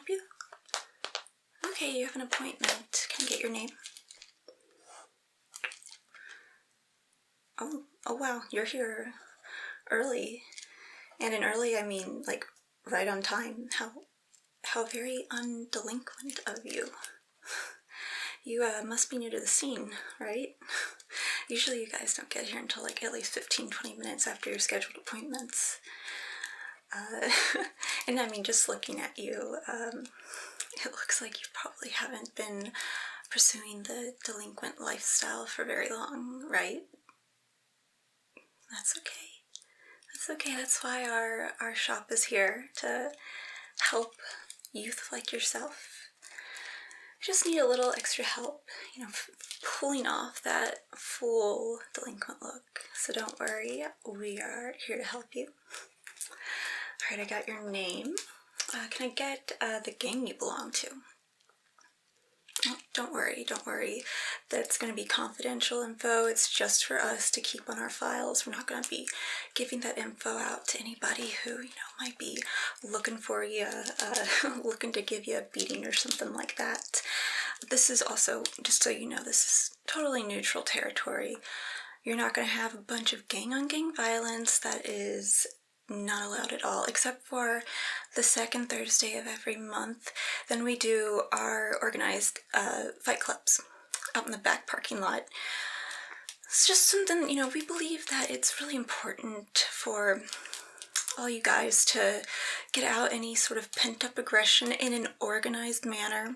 you? Okay, you have an appointment. Can I get your name? Oh wow, you're here early. And in early, I mean like right on time. How very undelinquent of you. You must be new to the scene, right? Usually you guys don't get here until like at least 15-20 minutes after your scheduled appointments. And I mean, just looking at you, it looks like you probably haven't been pursuing the delinquent lifestyle for very long, right? That's okay. That's okay. That's why our shop is here, to help youth like yourself. You just need a little extra help, you know, pulling off that full delinquent look. So don't worry, we are here to help you. Alright, I got your name. Can I get the gang you belong to? Oh, don't worry. That's going to be confidential info. It's just for us to keep on our files. We're not going to be giving that info out to anybody who, you know, might be looking for you, looking to give you a beating or something like that. This is also, just so you know, this is totally neutral territory. You're not going to have a bunch of gang-on-gang violence. That is not allowed at all, except for the second Thursday of every month. Then we do our organized fight clubs out in the back parking lot. It's just something, you know, we believe that it's really important for all you guys to get out any sort of pent-up aggression in an organized manner.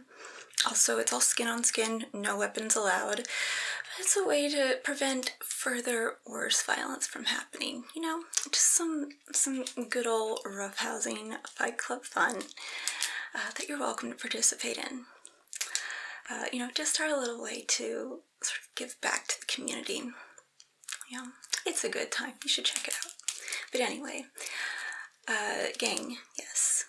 Also, it's all skin on skin, no weapons allowed. But it's a way to prevent further worse violence from happening. You know, just some good old roughhousing fight club fun that you're welcome to participate in. You know, just our little way to sort of give back to the community. You know, it's a good time. You should check it out. But anyway, gang, yes.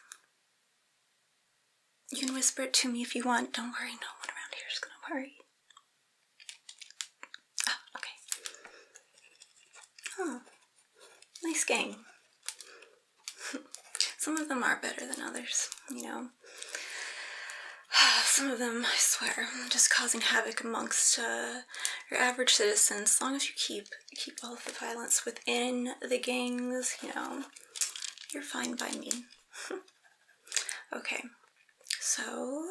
You can whisper it to me if you want. Don't worry, no one around here is gonna worry. Oh, okay. Oh, nice gang. Some of them are better than others, you know. Some of them, I swear, just causing havoc amongst your average citizens. As long as you keep all of the violence within the gangs, you know, you're fine by me. Okay, so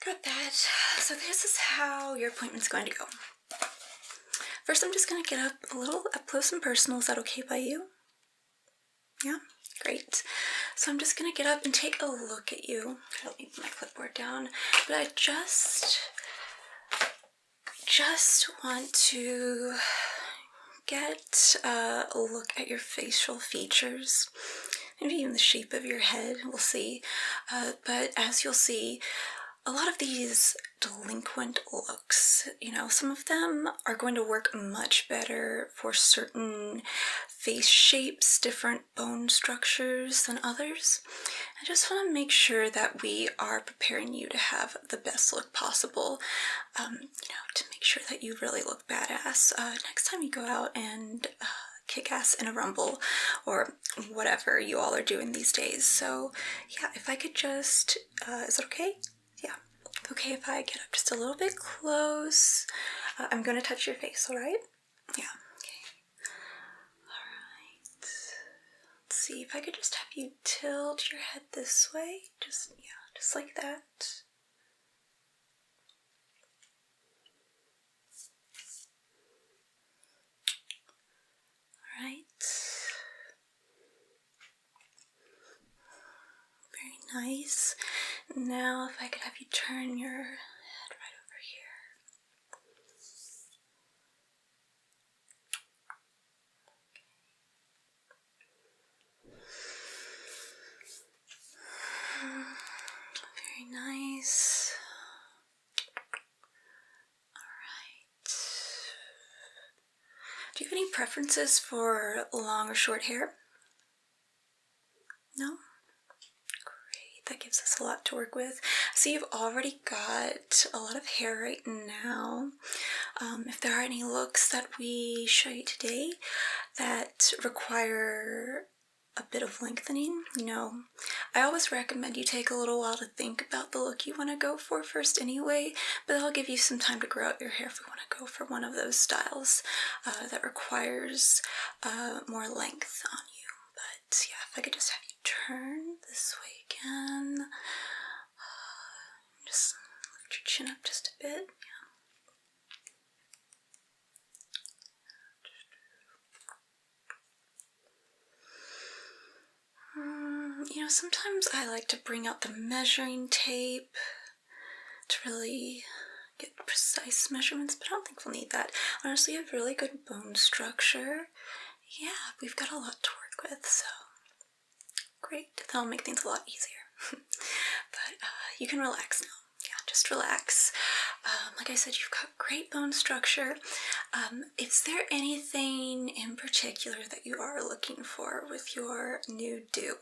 got that. So this is how your appointment's going to go. First, I'm just going to get up a little up close and personal. Is that okay by you? Yeah? Great. So I'm just going to get up and take a look at you. I'll leave my clipboard down. But I just want to get a look at your facial features. Maybe even the shape of your head, we'll see. But as you'll see, a lot of these delinquent looks, you know, some of them are going to work much better for certain face shapes, different bone structures than others. I just want to make sure that we are preparing you to have the best look possible, you know, to make sure that you really look badass next time you go out and kick ass in a rumble or whatever you all are doing these days. So yeah, if I could just, is it okay? Yeah. Okay, if I get up just a little bit close. I'm going to touch your face, alright? Yeah, okay. Alright. Let's see if I could just have you tilt your head this way. Just like that. Alright. Very nice. Now, if I could have you turn your head right over here. Okay. Very nice. Alright. Do you have any preferences for long or short hair? No? That gives us a lot to work with. So you've already got a lot of hair right now. If there are any looks that we show you today that require a bit of lengthening. You know, I always recommend you take a little while to think about the look you want to go for first anyway, but that'll give you some time to grow out your hair if we want to go for one of those styles that requires more length on you. But yeah, if I could just have you turn this way again. Just lift your chin up just a bit. You know, sometimes I like to bring out the measuring tape to really get precise measurements, but I don't think we'll need that. Honestly, you have really good bone structure. Yeah, we've got a lot to work with, so great. That'll make things a lot easier. But you can relax now. Yeah, just relax. Like I said, you've got great bone structure. Is there anything in particular that you are looking for with your new do?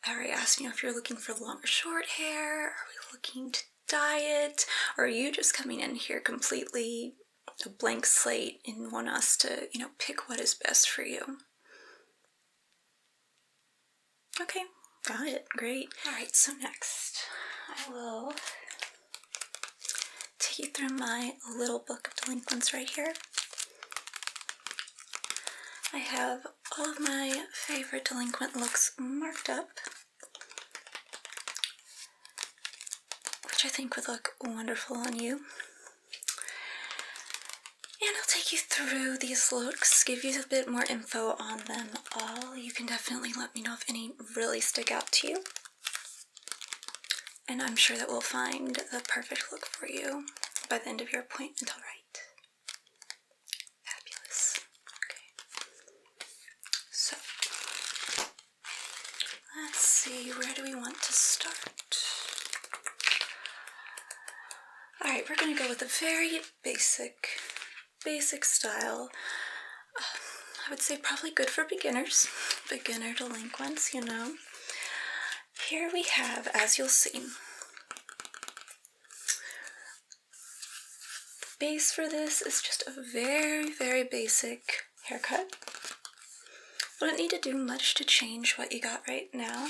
I already asked, you know, if you're looking for long or short hair. Are we looking to dye it? Or are you just coming in here completely a blank slate and want us to, you know, pick what is best for you? Okay, got it. Great. All right, so next I will take you through my little book of delinquents right here. I have all of my favorite delinquent looks marked up, which I think would look wonderful on you. And I'll take you through these looks, give you a bit more info on them all. You can definitely let me know if any really stick out to you. And I'm sure that we'll find the perfect look for you by the end of your appointment, all right? Fabulous. Okay. So, let's see, where do we want to start? All right, we're going to go with a very basic style. I would say probably good for beginners, beginner delinquents, you know. Here we have, as you'll see, base for this is just a very basic haircut. Wouldn't need to do much to change what you got right now.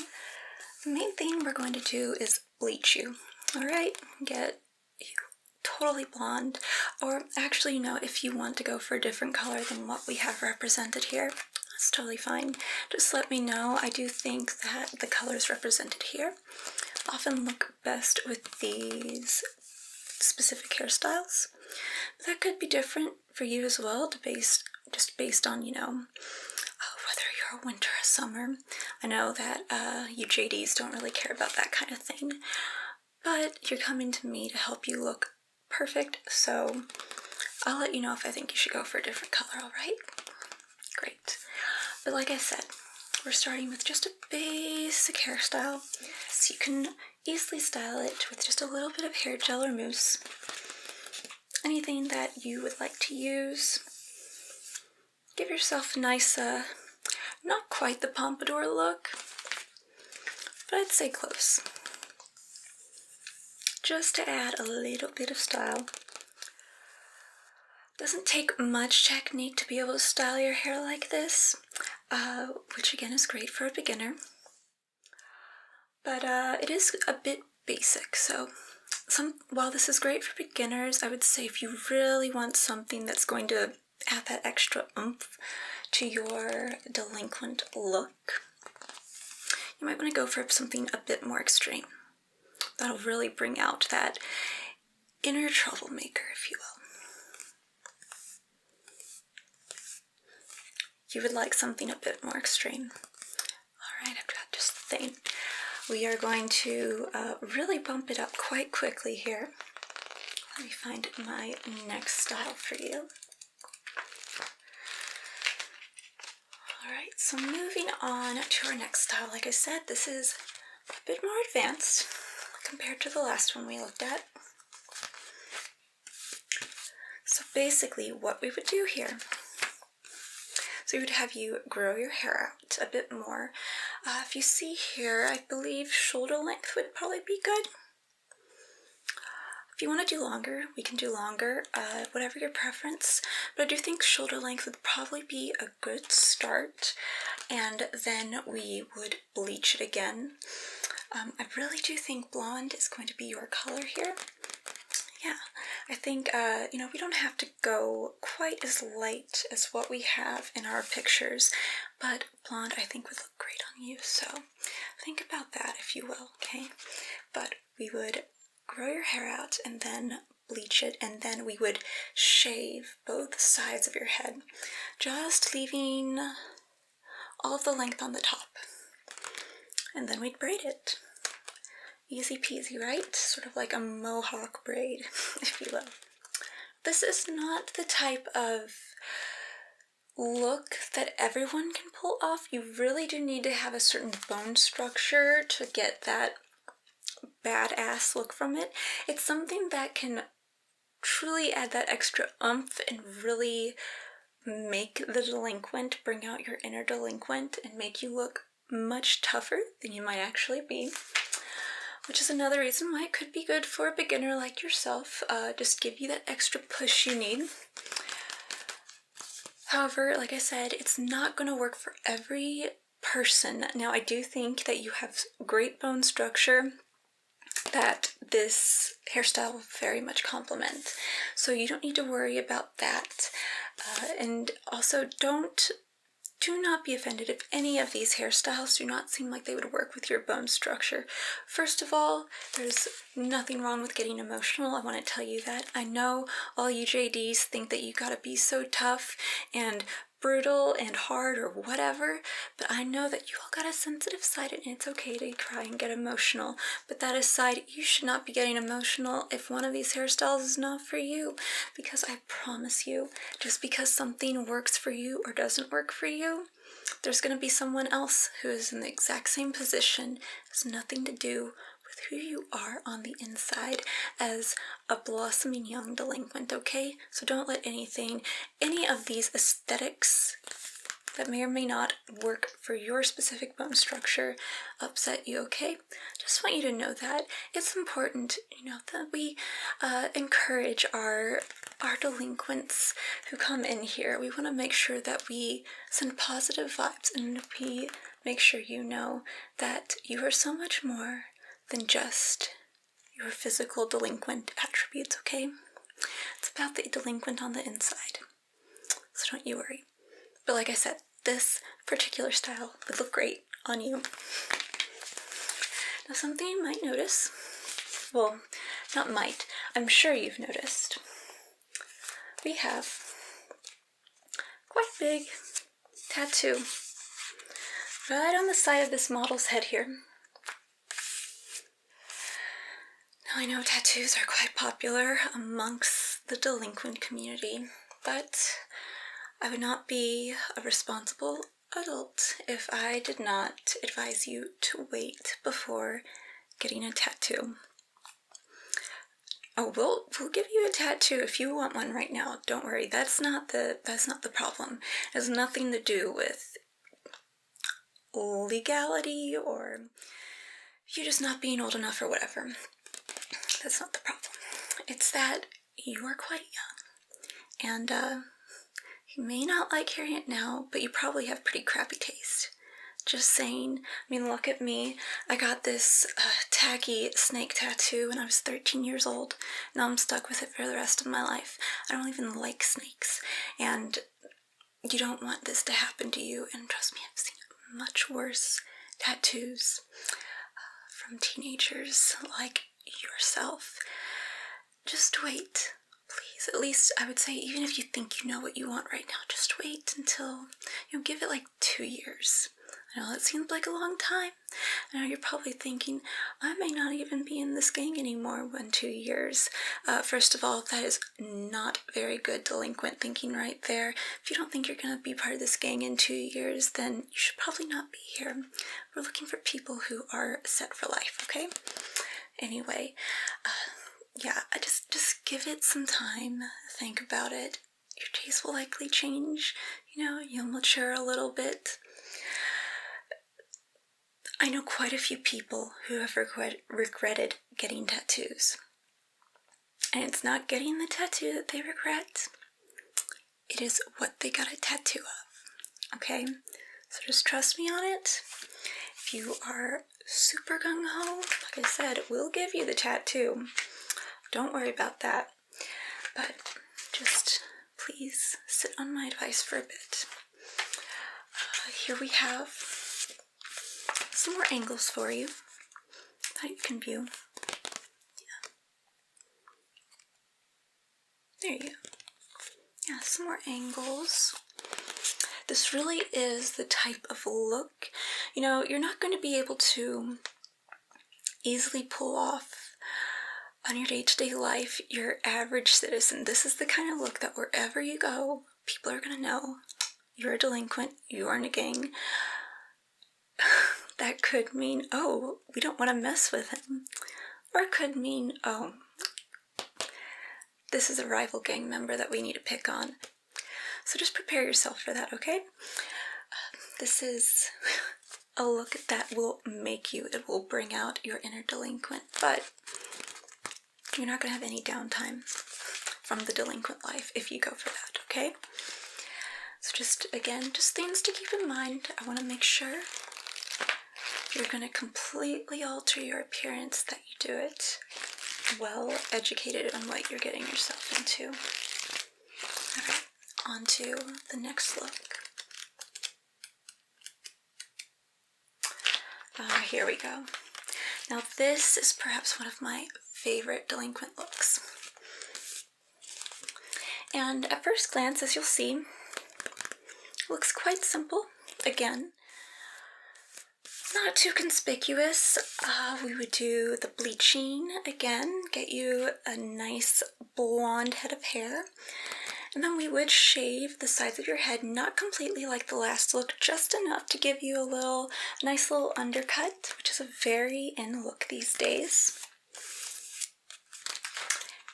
The main thing we're going to do is bleach you, alright? Get you totally blonde, or actually, you know, if you want to go for a different color than what we have represented here, that's totally fine. Just let me know. I do think that the colors represented here often look best with these specific hairstyles. But that could be different for you as well, just based on, you know, whether you're a winter or summer. I know that you JDs don't really care about that kind of thing, but you're coming to me to help you look perfect, so I'll let you know if I think you should go for a different color, alright? Great. But like I said, we're starting with just a basic hairstyle, so you can easily style it with just a little bit of hair gel or mousse. Anything that you would like to use. Give yourself a nice, not quite the pompadour look, but I'd say close. Just to add a little bit of style. Doesn't take much technique to be able to style your hair like this, which again is great for a beginner. But it is a bit basic, so while this is great for beginners, I would say if you really want something that's going to add that extra oomph to your delinquent look, you might want to go for something a bit more extreme. That'll really bring out that inner troublemaker, if you will. You would like something a bit more extreme. Alright, I've got just the thing. We are going to really bump it up quite quickly here. Let me find my next style for you. Alright, so moving on to our next style. Like I said, this is a bit more advanced compared to the last one we looked at. So basically what we would do here, so we would have you grow your hair out a bit more. If you see here, I believe shoulder length would probably be good. If you want to do longer, we can do longer, whatever your preference. But I do think shoulder length would probably be a good start. and then we would bleach it again. I really do think blonde is going to be your color here. Yeah, I think, we don't have to go quite as light as what we have in our pictures, but blonde I think would look great on you, so think about that if you will, okay? But we would grow your hair out and then bleach it, and then we would shave both sides of your head, just leaving all of the length on the top, and then we'd braid it. Easy peasy, right? Sort of like a mohawk braid, if you will. This is not the type of look that everyone can pull off. You really do need to have a certain bone structure to get that badass look from it. It's something that can truly add that extra oomph and really make the delinquent, bring out your inner delinquent, and make you look much tougher than you might actually be. Which is another reason why it could be good for a beginner like yourself. Just give you that extra push you need. However, like I said, it's not going to work for every person. Now, I do think that you have great bone structure that this hairstyle will very much complement. So you don't need to worry about that. And also, do not be offended if any of these hairstyles do not seem like they would work with your bone structure. First of all, there's nothing wrong with getting emotional. I want to tell you that. I know all you JDs think that you gotta be so tough and brutal and hard or whatever, but I know that you all got a sensitive side and it's okay to cry and get emotional. But that aside, you should not be getting emotional if one of these hairstyles is not for you, because I promise you, just because something works for you or doesn't work for you, there's going to be someone else who is in the exact same position. It has nothing to do with who you are on the inside as a blossoming young delinquent, okay? So don't let any of these aesthetics that may or may not work for your specific bone structure upset you, okay? Just want you to know that it's important, that we encourage our delinquents who come in here. We want to make sure that we send positive vibes, and we make sure you know that you are so much more than just your physical delinquent attributes, okay? It's about the delinquent on the inside, so don't you worry. But like I said, this particular style would look great on you. Now, something you might notice, well, not might, I'm sure you've noticed, we have quite a big tattoo right on the side of this model's head here. Now, I know tattoos are quite popular amongst the delinquent community, but I would not be a responsible adult if I did not advise you to wait before getting a tattoo. Oh, we'll give you a tattoo if you want one right now. Don't worry, that's not the problem. It has nothing to do with legality or you just not being old enough or whatever. That's not the problem. It's that you are quite young, and you may not like hearing it now, but you probably have pretty crappy taste. Just saying. I mean, look at me. I got this tacky snake tattoo when I was 13 years old. Now I'm stuck with it for the rest of my life. I don't even like snakes. And you don't want this to happen to you. And trust me, I've seen much worse tattoos from teenagers like yourself. Just wait. Please, at least I would say, even if you think you know what you want right now, just wait until, give it like 2 years. I know that seems like a long time. I know you're probably thinking, I may not even be in this gang anymore in 2 years. First of all, that is not very good delinquent thinking right there. If you don't think you're going to be part of this gang in 2 years, then you should probably not be here. We're looking for people who are set for life, okay? Anyway, yeah, I just give it some time. Think about it. Your taste will likely change. You'll mature a little bit. I know quite a few people who have regretted getting tattoos. And it's not getting the tattoo that they regret. It is what they got a tattoo of. Okay? So just trust me on it. If you are super gung-ho, like I said, we'll give you the tattoo. Don't worry about that. But just please sit on my advice for a bit. Here we have some more angles for you that you can view. Yeah. There you go. Yeah, some more angles. This really is the type of look, you know, you're not going to be able to easily pull off on your day-to-day life your average citizen. This is the kind of look that wherever you go, people are going to know you're a delinquent, you are in a gang. That could mean, oh, we don't want to mess with him. Or it could mean, oh, this is a rival gang member that we need to pick on. So just prepare yourself for that, okay? This is a look that will make you, it will bring out your inner delinquent, but you're not going to have any downtime from the delinquent life if you go for that, okay? So just, again, just things to keep in mind. I want to make sure you're going to completely alter your appearance, that you do it well educated on what you're getting yourself into. Alright, on to the next look. Here we go. Now this is perhaps one of my favorite delinquent looks. And at first glance, as you'll see, it looks quite simple. Again, not too conspicuous. We would do the bleaching again, get you a nice blonde head of hair. And then we would shave the sides of your head, not completely like the last look, just enough to give you a nice little undercut, which is a very in look these days.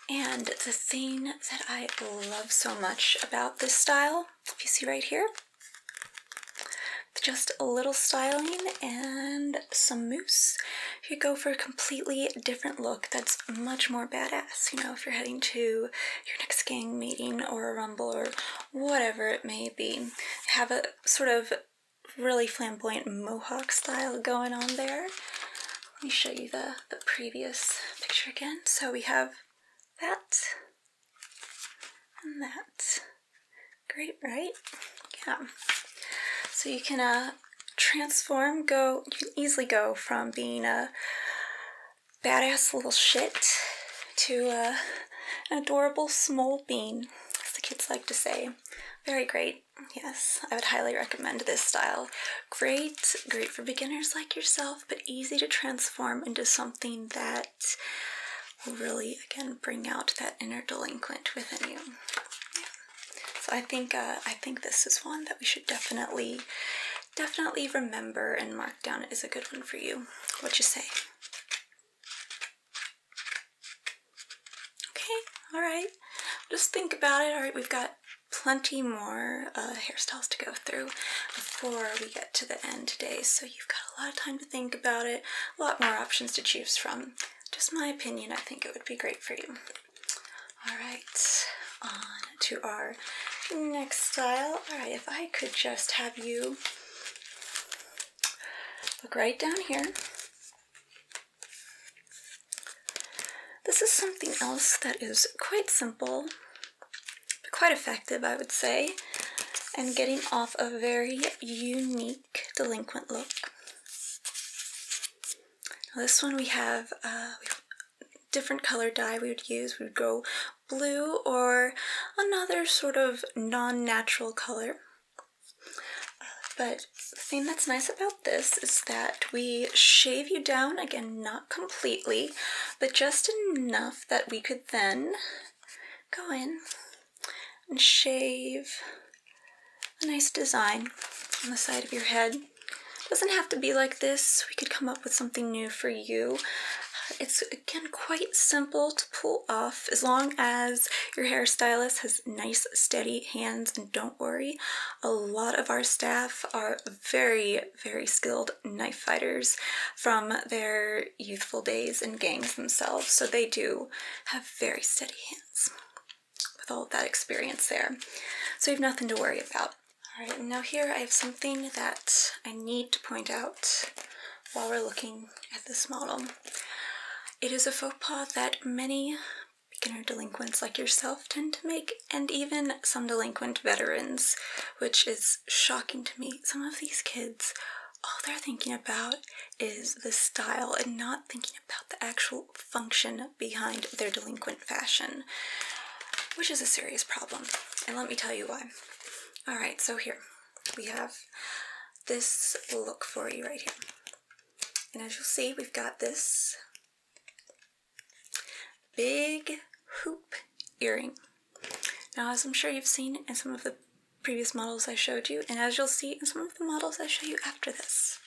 And the thing that I love so much about this style, if you see right here, just a little styling and some mousse, you go for a completely different look that's much more badass. You know, if you're heading to your next gang meeting or a rumble or whatever it may be, have a sort of really flamboyant mohawk style going on there. Let me show you the previous picture again. So we have that and that. Great, right? Yeah. So you can transform, you can easily go from being a badass little shit to an adorable small bean, as the kids like to say. Very great. Yes, I would highly recommend this style. Great for beginners like yourself, but easy to transform into something that will really, again, bring out that inner delinquent within you. So I think this is one that we should definitely remember and mark down as a good one for you. What you say? Okay, all right. Just think about it. All right, we've got plenty more hairstyles to go through before we get to the end today. So you've got a lot of time to think about it, a lot more options to choose from. Just my opinion, I think it would be great for you. All right, on to our next style. All right, if I could just have you look right down here. This is something else that is quite simple, but quite effective, I would say, and getting off a very unique delinquent look. Now this one we have different color dye we would use. We would go blue or another sort of non-natural color. But the thing that's nice about this is that we shave you down, again, not completely, but just enough that we could then go in and shave a nice design on the side of your head. It doesn't have to be like this. We could come up with something new for you. It's, again, quite simple to pull off as long as your hairstylist has nice, steady hands. And don't worry, a lot of our staff are very, very skilled knife fighters from their youthful days in gangs themselves. So they do have very steady hands with all of that experience there. So you have nothing to worry about. Alright, now here I have something that I need to point out while we're looking at this model. It is a faux pas that many beginner delinquents like yourself tend to make, and even some delinquent veterans, which is shocking to me. Some of these kids, all they're thinking about is the style and not thinking about the actual function behind their delinquent fashion, which is a serious problem, and let me tell you why. Alright, so here we have this look for you right here. And as you'll see, we've got this big hoop earring. Now, as I'm sure you've seen in some of the previous models I showed you, and as you'll see in some of the models I show you after this,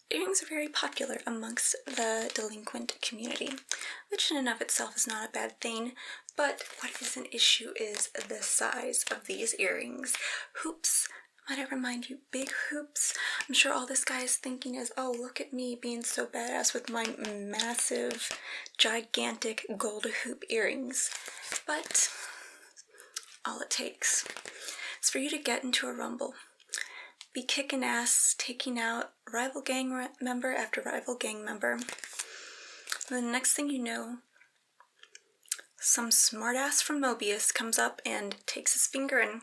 earrings are very popular amongst the delinquent community, which in and of itself is not a bad thing, but what is an issue is the size of these earrings. Hoops, might I remind you, big hoops. I'm sure all this guy is thinking is, oh, look at me being so badass with my massive, gigantic gold hoop earrings. But all it takes is for you to get into a rumble, be kicking ass, taking out rival gang member after rival gang member. And the next thing you know, some smartass from Mobius comes up and takes his finger and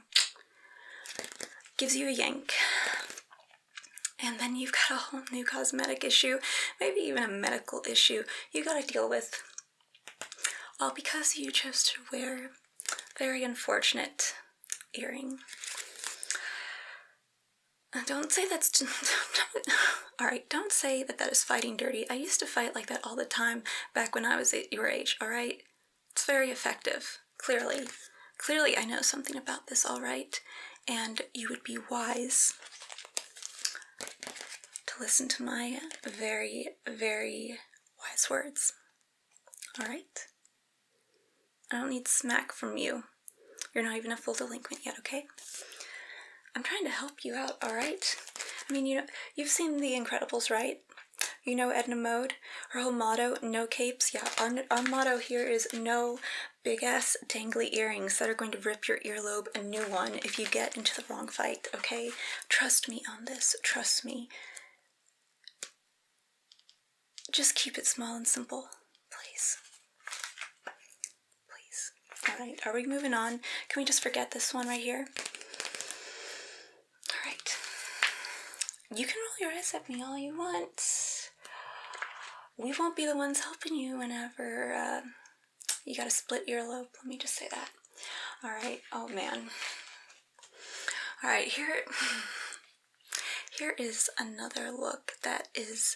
gives you a yank. And then you've got a whole new cosmetic issue, maybe even a medical issue you gotta deal with. All because you chose to wear a very unfortunate earring. Don't say that's... Alright, don't say that that is fighting dirty. I used to fight like that all the time back when I was at your age, alright? It's very effective, clearly. Clearly I know something about this, alright? And you would be wise to listen to my very, very wise words. Alright? I don't need smack from you. You're not even a full delinquent yet, okay? I'm trying to help you out, alright? I mean, you've seen The Incredibles, right? You know Edna Mode? Her whole motto, no capes? Yeah, our motto here is no big-ass dangly earrings that are going to rip your earlobe a new one if you get into the wrong fight, okay? Trust me on this, trust me. Just keep it small and simple, please. Please. Alright, are we moving on? Can we just forget this one right here? Alright. You can roll your eyes at me all you want. We won't be the ones helping you whenever you got a split earlobe. Let me just say that. Alright, oh man. Alright, here is another look that is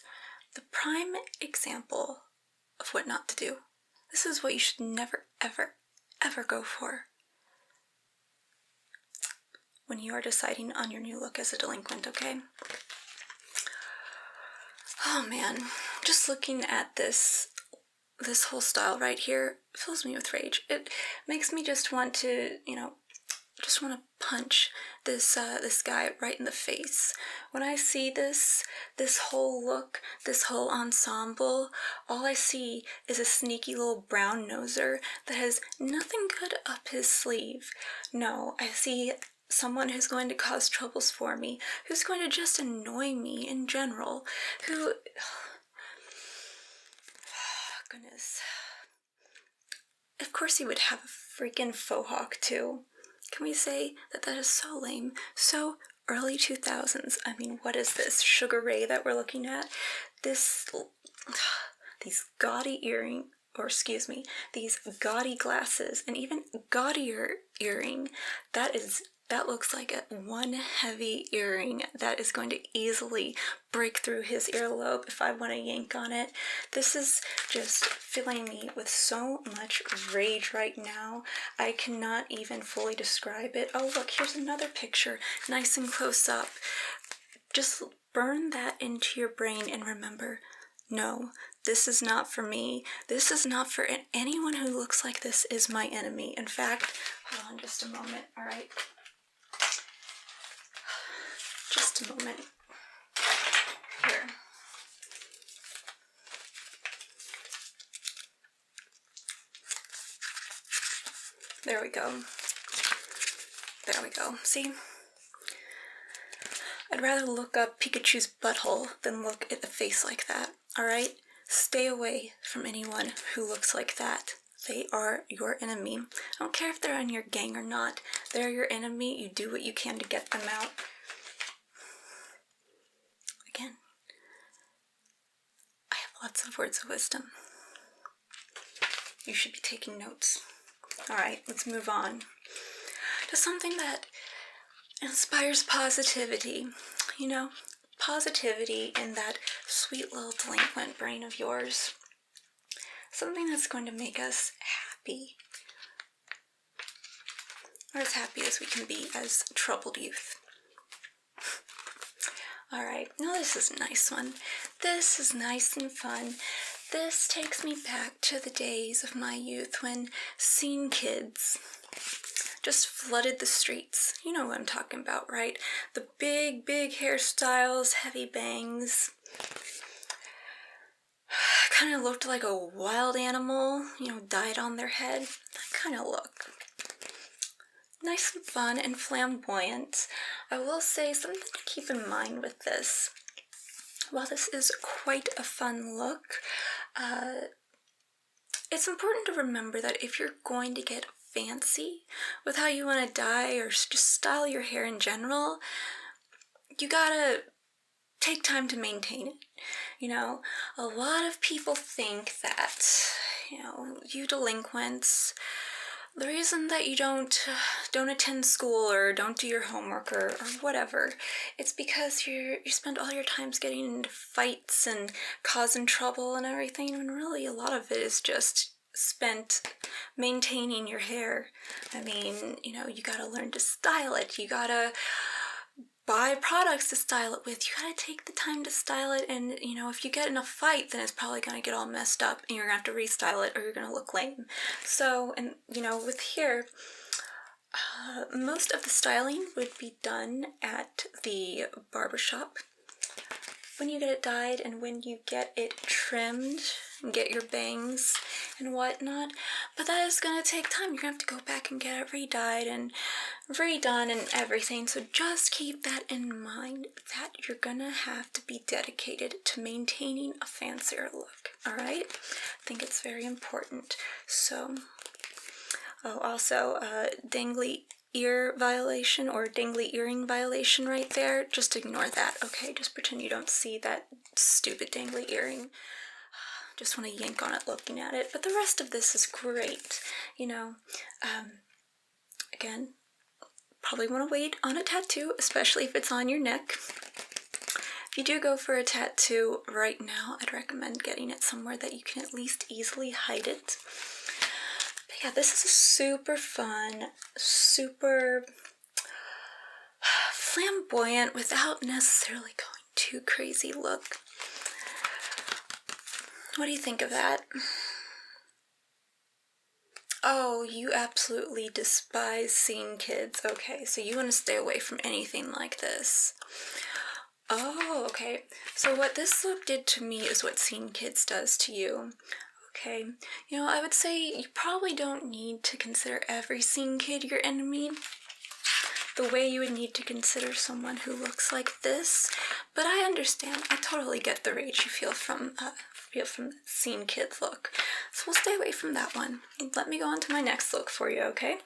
the prime example of what not to do. This is what you should never, ever, ever go for when you are deciding on your new look as a delinquent, okay? Oh man, just looking at this whole style right here fills me with rage. It makes me just want to, just want to punch this guy right in the face. When I see this whole look, this whole ensemble, all I see is a sneaky little brown noser that has nothing good up his sleeve. No, I see someone who's going to cause troubles for me, who's going to just annoy me in general, who... goodness. Of course he would have a freaking faux hawk too. Can we say that that is so lame? So early 2000s. I mean, what is this? Sugar Ray that we're looking at? These gaudy earring, or excuse me, these gaudy glasses, and even gaudier earring. That looks like a one heavy earring that is going to easily break through his earlobe if I want to yank on it. This is just filling me with so much rage right now. I cannot even fully describe it. Oh look, here's another picture, nice and close up. Just burn that into your brain and remember, no, this is not for me. This is not for anyone who looks like this is my enemy. In fact, hold on just a moment, alright? Just a moment. Here. There we go. There we go. See? I'd rather look up Pikachu's butthole than look at a face like that, alright? Stay away from anyone who looks like that. They are your enemy. I don't care if they're in your gang or not. They're your enemy. You do what you can to get them out. Again, I have lots of words of wisdom. You should be taking notes. Alright, let's move on to something that inspires positivity. You know, positivity in that sweet little delinquent brain of yours. Something that's going to make us happy. Or as happy as we can be as troubled youth. Alright, now this is a nice one. This is nice and fun. This takes me back to the days of my youth when scene kids just flooded the streets. You know what I'm talking about, right? The big, big hairstyles, heavy bangs. Kind of looked like a wild animal, you know, dyed on their head. That kind of look. Nice and fun and flamboyant. I will say something to keep in mind with this. While this is quite a fun look, it's important to remember that if you're going to get fancy with how you want to dye or just style your hair in general, you gotta take time to maintain it. You know, a lot of people think that, you know, you delinquents, the reason that you don't attend school or don't do your homework or whatever, it's because you spend all your times getting into fights and causing trouble and everything, and really a lot of it is just spent maintaining your hair. I mean, you know, you gotta learn to style it, you gotta buy products to style it with, you gotta take the time to style it, and you know, if you get in a fight, then it's probably gonna get all messed up and you're gonna have to restyle it or you're gonna look lame. So, and you know, with hair, most of the styling would be done at the barbershop when you get it dyed and when you get it trimmed and get your bangs and whatnot, but that is going to take time. You're going to have to go back and get it re-dyed and redone and everything, so just keep that in mind, that you're going to have to be dedicated to maintaining a fancier look, alright? I think it's very important. So, oh, also, dangly ear violation or dangly earring violation right there, just ignore that, okay? Just pretend you don't see that stupid dangly earring. Just want to yank on it looking at it, but the rest of this is great, you know. Again, probably want to wait on a tattoo, especially if it's on your neck. If you do go for a tattoo right now, I'd recommend getting it somewhere that you can at least easily hide it. But yeah, this is a super fun, super flamboyant, without necessarily going too crazy look. What do you think of that? Oh, you absolutely despise scene kids. Okay, so you want to stay away from anything like this. Oh, okay. So what this look did to me is what scene kids does to you. Okay, you know, I would say you probably don't need to consider every scene kid your enemy the way you would need to consider someone who looks like this, but I understand. I totally get the rage you feel from the scene kids look. So we'll stay away from that one. Let me go on to my next look for you, okay?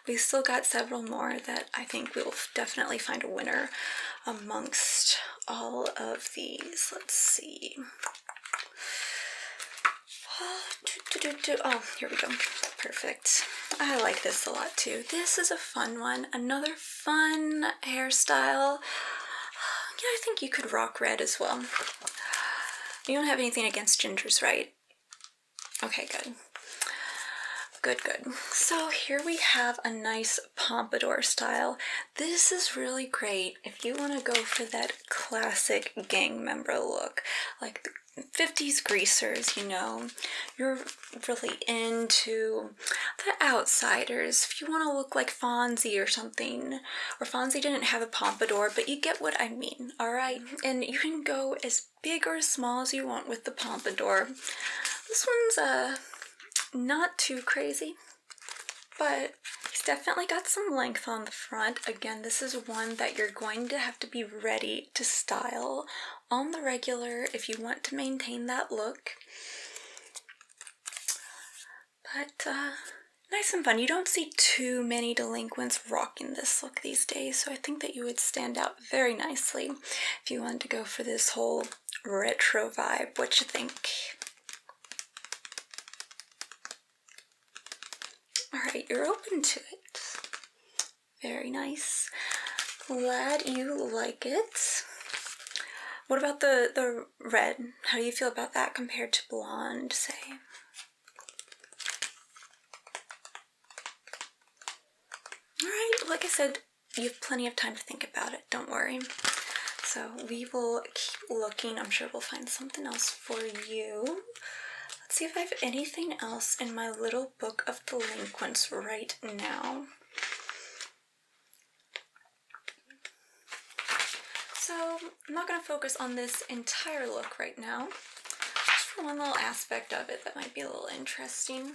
We've still got several more that I think we'll definitely find a winner amongst all of these. Let's see. Oh, here we go. Perfect. I like this a lot too. This is a fun one. Another fun hairstyle. Yeah, I think you could rock red as well. You don't have anything against gingers, right? Okay, good. Good. So here we have a nice pompadour style. This is really great if you want to go for that classic gang member look, like the 50s greasers, you know. You're really into the outsiders. If you want to look like Fonzie or something, or Fonzie didn't have a pompadour, but you get what I mean, alright? And you can go as big or as small as you want with the pompadour. This one's not too crazy, but definitely got some length on the front. Again, this is one that you're going to have to be ready to style on the regular if you want to maintain that look. But nice and fun. You don't see too many delinquents rocking this look these days, so I think that you would stand out very nicely if you wanted to go for this whole retro vibe. What you think? Alright, you're open to it. Very nice. Glad you like it. What about the red? How do you feel about that compared to blonde, say? Alright, like I said, you have plenty of time to think about it. Don't worry. So we will keep looking. I'm sure we'll find something else for you. Let's see if I have anything else in my little book of delinquents right now. So I'm not going to focus on this entire look right now. Just for one little aspect of it that might be a little interesting.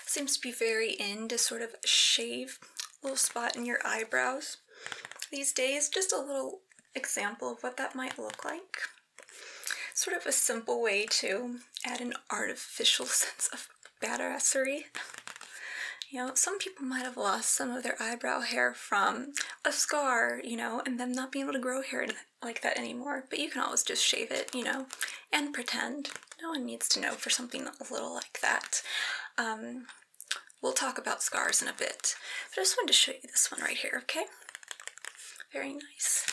Seems to be very in to sort of shave a little spot in your eyebrows these days. Just a little example of what that might look like. Sort of a simple way to add an artificial sense of badassery. You know, some people might have lost some of their eyebrow hair from a scar, you know, and them not being able to grow hair like that anymore. But you can always just shave it, you know, and pretend. No one needs to know for something a little like that. We'll talk about scars in a bit. But I just wanted to show you this one right here, okay? Very nice.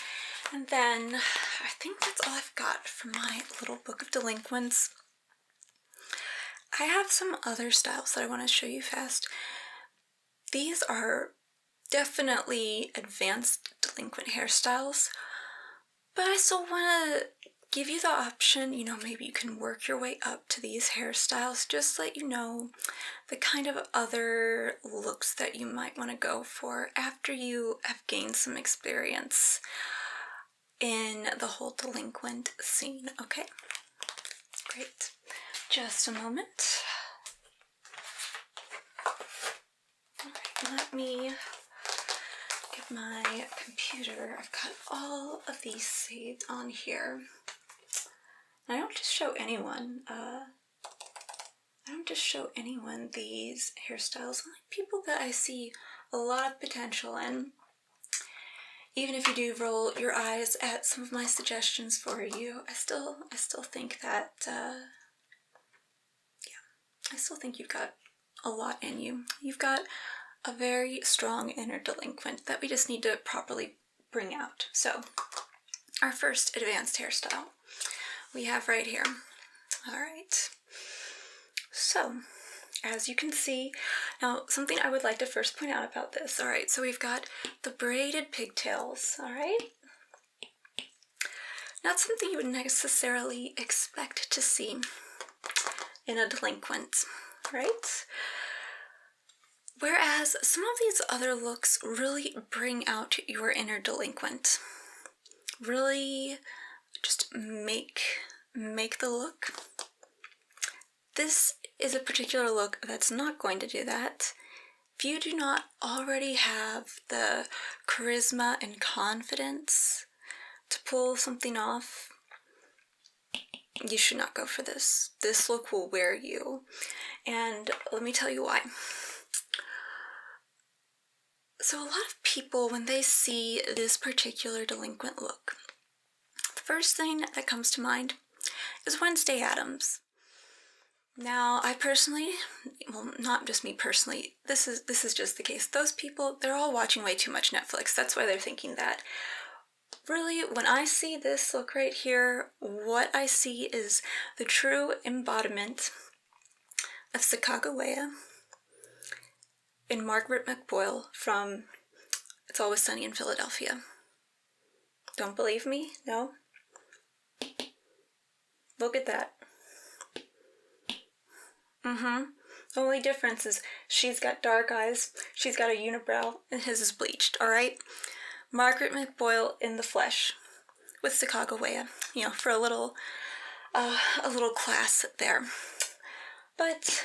And then I think that's all I've got for my little book of delinquents. I have some other styles that I want to show you fast. These are definitely advanced delinquent hairstyles, but I still want to give you the option, you know, maybe you can work your way up to these hairstyles, just let you know the kind of other looks that you might want to go for after you have gained some experience in the whole delinquent scene, okay? Great. Just a moment. Alright, let me get my computer. I've got all of these saved on here. I don't just show anyone, these hairstyles. I like people that I see a lot of potential in. Even if you do roll your eyes at some of my suggestions for you, I still think that, I still think you've got a lot in you. You've got a very strong inner delinquent that we just need to properly bring out. So, our first advanced hairstyle we have right here. Alright. So, as you can see, now something I would like to first point out about this. Alright, so we've got the braided pigtails, alright? Not something you would necessarily expect to see in a delinquent, right? Whereas some of these other looks really bring out your inner delinquent. Really just make the look. This is a particular look that's not going to do that. If you do not already have the charisma and confidence to pull something off, you should not go for this. This look will wear you. And let me tell you why. So a lot of people, when they see this particular delinquent look, the first thing that comes to mind is Wednesday Addams. Now, I personally, well, not just me personally, this is just the case. Those people, they're all watching way too much Netflix. That's why they're thinking that. Really, when I see this look right here, what I see is the true embodiment of Sacagawea in Margaret McBoyle from It's Always Sunny in Philadelphia. Don't believe me? No? Look at that. The only difference is she's got dark eyes, she's got a unibrow, and his is bleached, alright? Margaret McBoyle in the flesh with Sacagawea, you know, for a little class there. But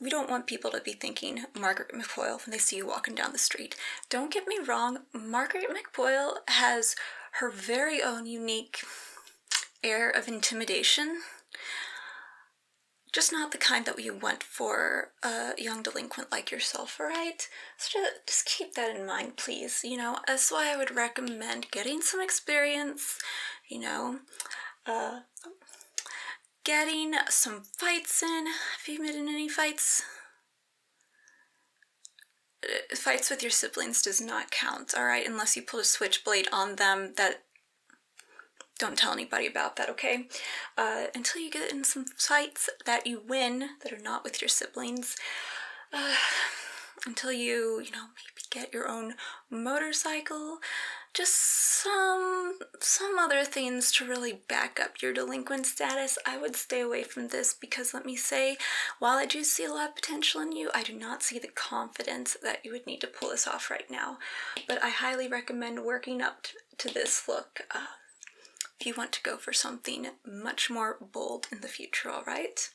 we don't want people to be thinking Margaret McFoyle when they see you walking down the street. Don't get me wrong, Margaret McFoyle has her very own unique air of intimidation. Just not the kind that you want for a young delinquent like yourself, alright? So just keep that in mind, please. You know, that's why I would recommend getting some experience, you know, getting some fights in. Have you been in any fights? Fights with your siblings does not count, alright? Unless you pull a switchblade on them. Don't tell anybody about that, okay? Until you get in some fights that you win that are not with your siblings. Until you know, maybe get your own motorcycle. Just some other things to really back up your delinquent status. I would stay away from this because, let me say, while I do see a lot of potential in you, I do not see the confidence that you would need to pull this off right now. But I highly recommend working up to this look if you want to go for something much more bold in the future, alright?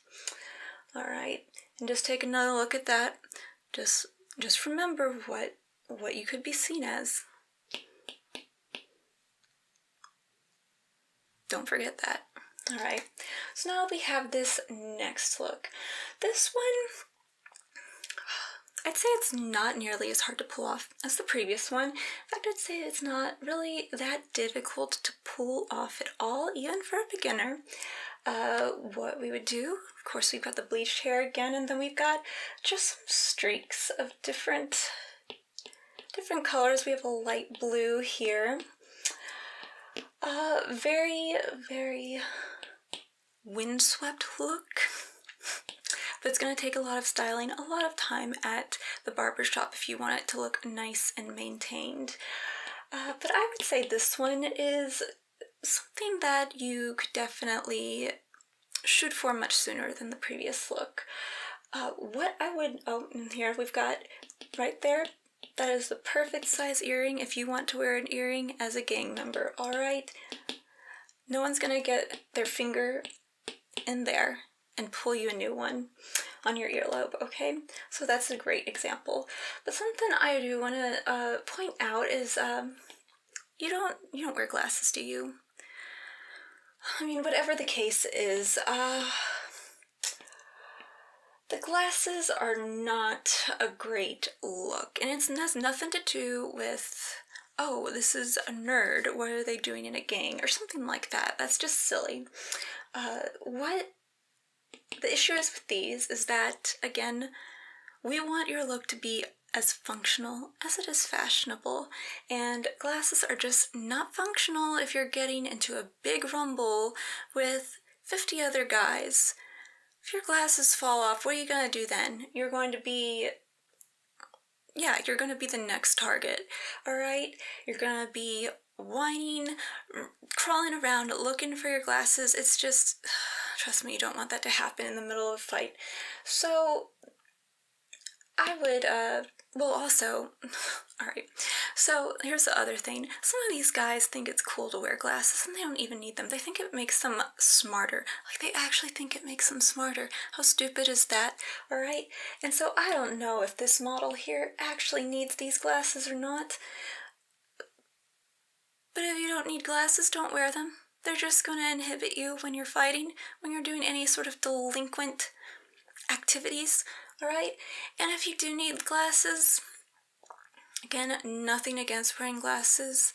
Alright, and just take another look at that. Just remember what you could be seen as. Don't forget that. Alright, so now we have this next look. This one, I'd say it's not nearly as hard to pull off as the previous one. In fact, I'd say it's not really that difficult to pull off at all, even for a beginner. What we would do, of course, we've got the bleached hair again, and then we've got just some streaks of different colors. We have a light blue here. Very, very windswept look. But it's going to take a lot of styling, a lot of time at the barber shop if you want it to look nice and maintained. But I would say this one is something that you could definitely shoot for much sooner than the previous look. And here we've got right there, that is the perfect size earring if you want to wear an earring as a gang member, alright? No one's gonna get their finger in there and pull you a new one on your earlobe, okay? So that's a great example. But something I do want to point out is you don't wear glasses, do you? I mean, whatever the case is, the glasses are not a great look, and it has nothing to do with, oh, this is a nerd, what are they doing in a gang, or something like that. That's just silly. What the issue is with these is that, again, we want your look to be as functional as it is fashionable, and glasses are just not functional if you're getting into a big rumble with 50 other guys. If your glasses fall off, what are you gonna do then? You're going to be the next target, alright? You're gonna be whining, crawling around, looking for your glasses. It's just, trust me, you don't want that to happen in the middle of a fight. So, I would, alright, so here's the other thing. Some of these guys think it's cool to wear glasses and they don't even need them. They think it makes them smarter. Like, they actually think it makes them smarter. How stupid is that? Alright? And so I don't know if this model here actually needs these glasses or not. But if you don't need glasses, don't wear them. They're just going to inhibit you when you're fighting, when you're doing any sort of delinquent activities. Alright? And if you do need glasses, again, nothing against wearing glasses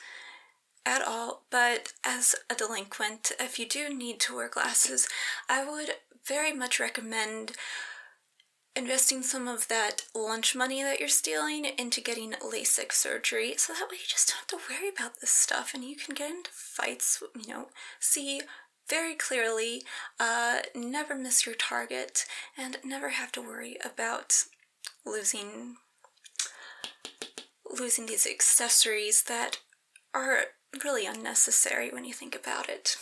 at all, but as a delinquent, if you do need to wear glasses, I would very much recommend investing some of that lunch money that you're stealing into getting LASIK surgery, so that way you just don't have to worry about this stuff and you can get into fights, you know, see very clearly, never miss your target, and never have to worry about losing these accessories that are really unnecessary when you think about it.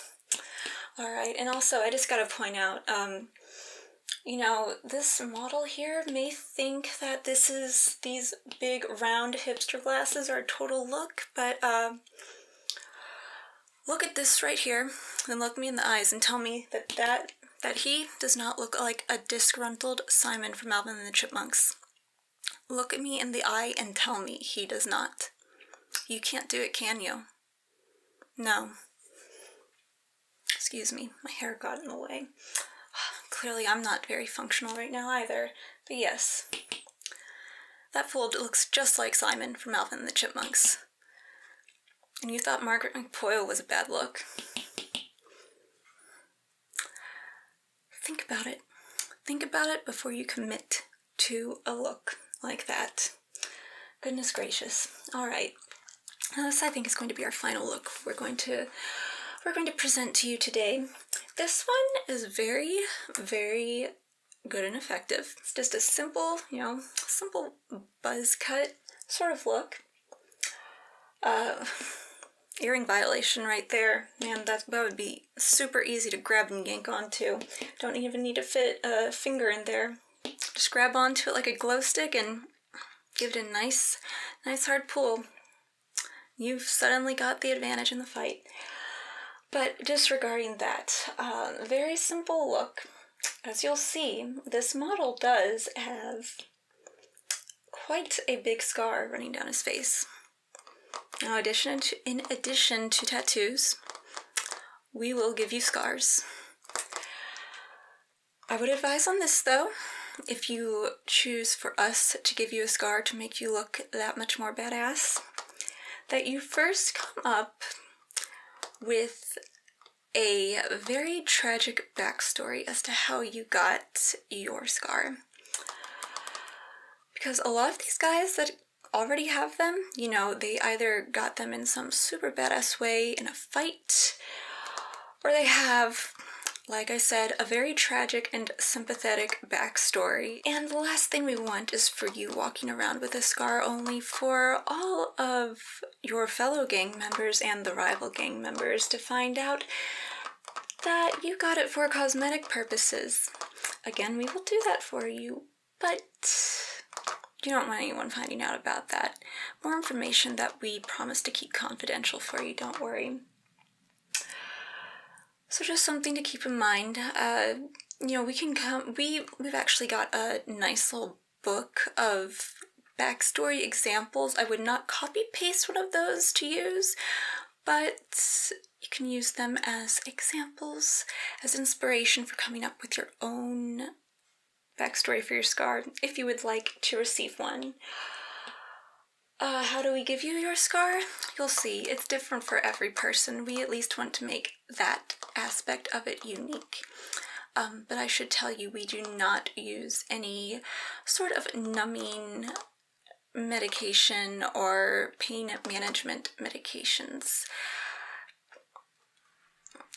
Alright, and also I just gotta point out, you know, this model here may think that these big round hipster glasses are a total look, but look at this right here, and look me in the eyes and tell me that that he does not look like a disgruntled Simon from Alvin and the Chipmunks. Look at me in the eye and tell me he does not. You can't do it, can you? No. Excuse me, my hair got in the way. Clearly I'm not very functional right now either, but yes. That fool looks just like Simon from Alvin and the Chipmunks. And you thought Margaret McPoyle was a bad look. Think about it. Think about it before you commit to a look like that. Goodness gracious. Alright. This I think is going to be our final look we're going to present to you today. This one is very, very good and effective. It's just a simple, simple buzz cut sort of look. Earring violation right there. Man, that would be super easy to grab and yank onto. Don't even need to fit a finger in there. Just grab onto it like a glow stick and give it a nice hard pull. You've suddenly got the advantage in the fight. But disregarding that, very simple look. As you'll see, this model does have quite a big scar running down his face. Now, in addition to tattoos, we will give you scars. I would advise on this, though, if you choose for us to give you a scar to make you look that much more badass, that you first come up with a very tragic backstory as to how you got your scar. Because a lot of these guys that already have them, they either got them in some super badass way in a fight, or they have, like I said, a very tragic and sympathetic backstory. And the last thing we want is for you walking around with a scar, only for all of your fellow gang members and the rival gang members to find out that you got it for cosmetic purposes. Again, we will do that for you, but you don't want anyone finding out about that. More information that we promise to keep confidential for you, don't worry. So just something to keep in mind. We've actually got a nice little book of backstory examples. I would not copy paste one of those to use, but you can use them as examples, as inspiration for coming up with your own backstory for your scar, if you would like to receive one. How do we give you your scar? You'll see, it's different for every person. We at least want to make that aspect of it unique. But I should tell you, we do not use any sort of numbing medication or pain management medications.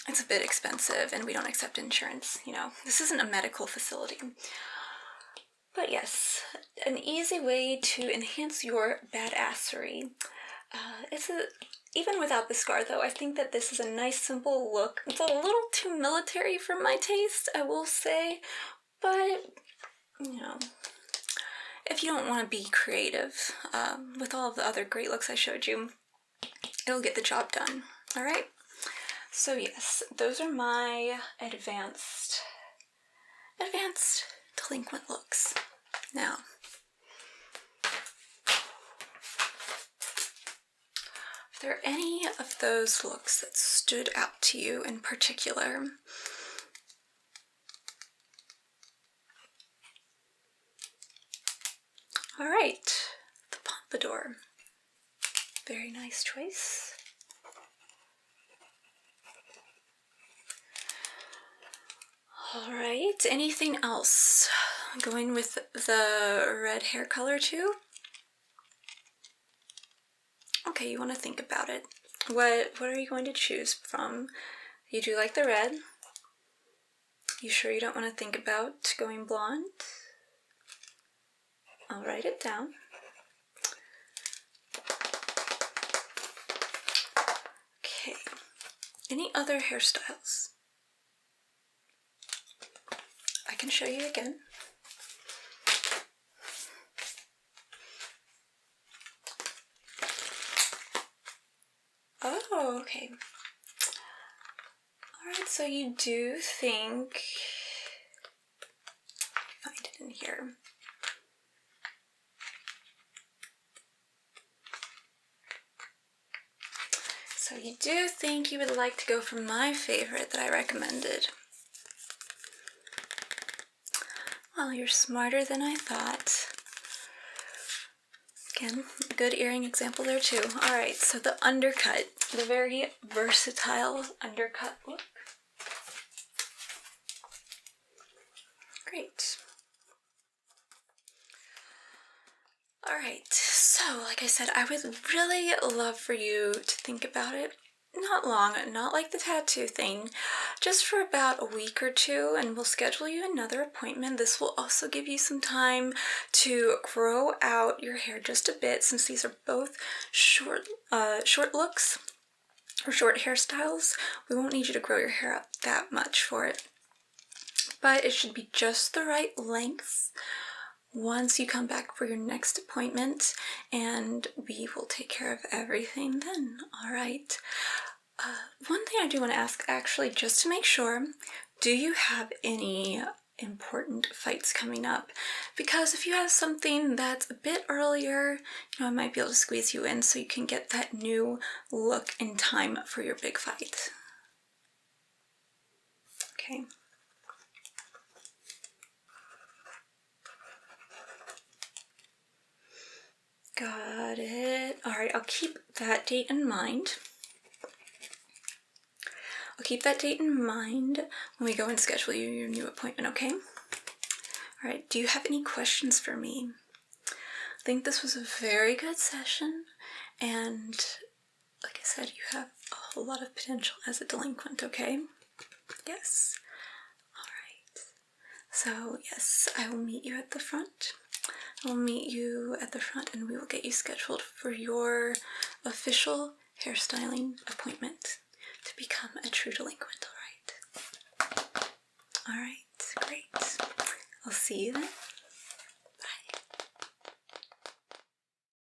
It's a bit expensive and we don't accept insurance, This isn't a medical facility. But yes, an easy way to enhance your badassery. Even without the scar though, I think that this is a nice simple look. It's a little too military for my taste, I will say, but if you don't want to be creative with all of the other great looks I showed you, it'll get the job done. Alright? So yes, those are my advanced delinquent looks. Now, are there any of those looks that stood out to you in particular? Alright, the pompadour. Very nice choice. Alright, anything else? Going with the red hair color too? Okay, you want to think about it. What are you going to choose from? You do like the red? You sure you don't want to think about going blonde? I'll write it down. Okay. Any other hairstyles? I can show you again. Oh, okay. Alright, so you do think in here. So you do think you would like to go for my favorite that I recommended. Well, you're smarter than I thought. Again, a good earring example there too. Alright, so the undercut, the very versatile undercut look. Great. Alright, so like I said, I would really love for you to think about it. Not long, not like the tattoo thing, just for about a week or two, and we'll schedule you another appointment. This will also give you some time to grow out your hair just a bit, since these are both short looks or short hairstyles. We won't need you to grow your hair out that much for it, but it should be just the right length once you come back for your next appointment, and we will take care of everything then. All right. One thing I do want to ask, actually, just to make sure, do you have any important fights coming up? Because if you have something that's a bit earlier, I might be able to squeeze you in so you can get that new look in time for your big fight. Okay. Got it. All right, I'll keep that date in mind. I'll keep that date in mind when we go and schedule your new appointment, okay? All right, do you have any questions for me? I think this was a very good session, and like I said, you have a whole lot of potential as a delinquent, okay? Yes. All right. So yes, I will meet you at the front. I'll meet you at the front, and we will get you scheduled for your official hairstyling appointment to become a true delinquent, all right? All right, great. I'll see you then.